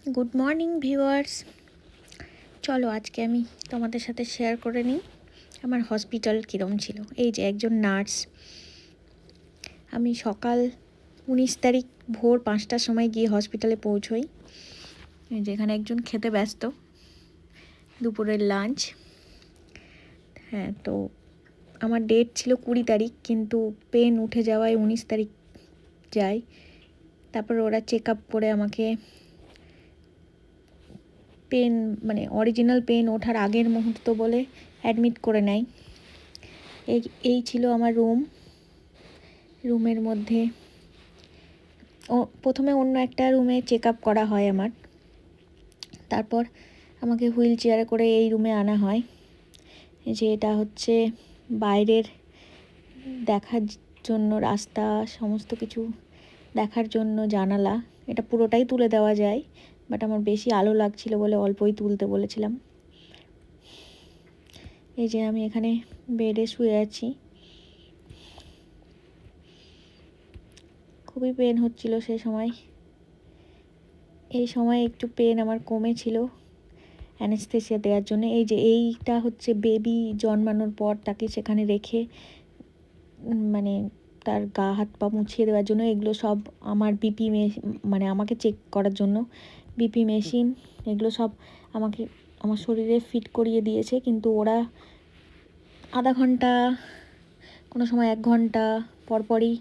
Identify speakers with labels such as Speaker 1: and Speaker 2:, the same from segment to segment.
Speaker 1: Good morning viewers. চলো আজকে আমি তোমাদের সাথে শেয়ার করে নিই আমার হসপিটাল কীরম ছিল। এই যে একজন নার্স, আমি সকাল 19 তারিখ ভোর 5টার সময় গিয়ে হসপিটালে পৌঁছই। এই যে এখানে একজন খেতে ব্যস্ত, দুপুরের লাঞ্চ। হ্যাঁ, তো আমার ডেট ছিল 20 তারিখ, কিন্তু পেন উঠে যাওয়ায় 19 তারিখ যাই। তারপর ওরা চেক আপ করে আমাকে পেন অরিজিনাল পেন ওঠার আগের মুহূর্ত বলে অ্যাডমিট করে নেয়। এই ছিল আমার রুমের মধ্যে প্রথমে অন্য একটা রুমে চেক আপ করা হয় আমার, তারপর আমাকে হুইল চেয়ারে করে এই রুমে আনা হয়। যে এটা হচ্ছে বাইরের দেখার জন্য রাস্তা, সমস্ত কিছু দেখার জন্য জানালা। এটা পুরোটাই তুলে দেওয়া যায়, বাট আমার বেশি আলো লাগছিল বলে অল্পই তুলতে বলেছিলাম। এই যে আমি এখানে বেডে শুয়ে আছি, খুবই পেন হচ্ছিল সেই সময়। এই সময় একটু পেন আমার কমেছিল অ্যানেস্থেসিয়া দেওয়ার জন্য। এই যে এইটা হচ্ছে বেবি জন্মানোর পর তাকে সেখানে রেখে তার গা হাত পা মুছিয়ে দেওয়ার জন্য। এগুলো সব আমার বিপি আমাকে চেক করার জন্য বিপি মেশিন, এগুলো সব আমাকে আমার শরীরে ফিট করিয়ে দিয়েছে। কিন্তু ওরা আধা ঘন্টা, কোনো সময় 1 ঘন্টা পরপরই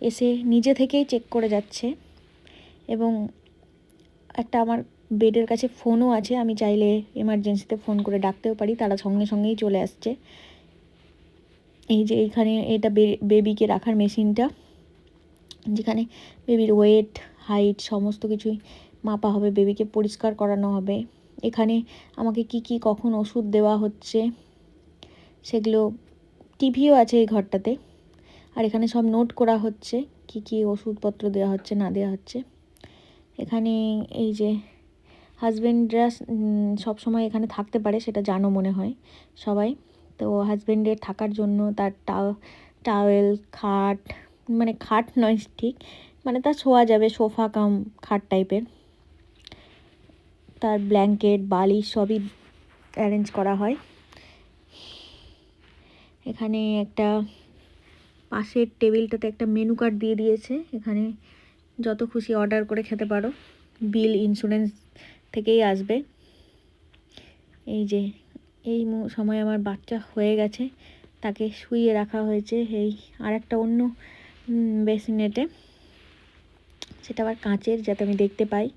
Speaker 1: এসে নিজে থেকেই চেক করে যাচ্ছে। এবং একটা আমার বেডের কাছে ফোনও আছে, আমি চাইলে এমার্জেন্সিতে ফোন করে ডাকতেও পারি, তারা সঙ্গে সঙ্গেই চলে আসছে। এই যে এইখানে এটা বেবিকে রাখার মেশিনটা, যেখানে বেবির ওয়েট, হাইট সমস্ত কিছুই মাপা হবে, বেবিকে পরিষ্কার করানো হবে। এখানে আমাকে কি কখন ওষুধ দেওয়া হচ্ছে সেগুলো, টিভিও আছে এই ঘরটাতে। আর এখানে সব নোট করা হচ্ছে কি ওষুধপত্র দেওয়া হচ্ছে না দেওয়া হচ্ছে। এখানে এই যে হাজব্যান্ডরা সবসময় এখানে থাকতে পারে, সেটা জানো মনে হয় সবাই। তো হাজব্যান্ডের থাকার জন্য তার টাওয়েল, খাট, খাট নয় ঠিক, তার শোয়া যাবে সোফা কাম খাট টাইপের, তার ব্ল্যাঙ্কেট, বালিশ সবই অ্যারেঞ্জ করা হয়। এখানে একটা পাশের টেবিলটাতে একটা মেনু কার্ড দিয়ে দিয়েছে, এখানে যত খুশি অর্ডার করে খেতে পারো, বিল ইন্স্যুরেন্স থেকেই আসবে। এই যে এই সময় আমার বাচ্চা হয়ে গেছে, তাকে শুইয়ে রাখা হয়েছে এই আর একটা অন্য বেসিনেটে, সেটা আবার কাঁচের, যাতে আমি দেখতে পাই।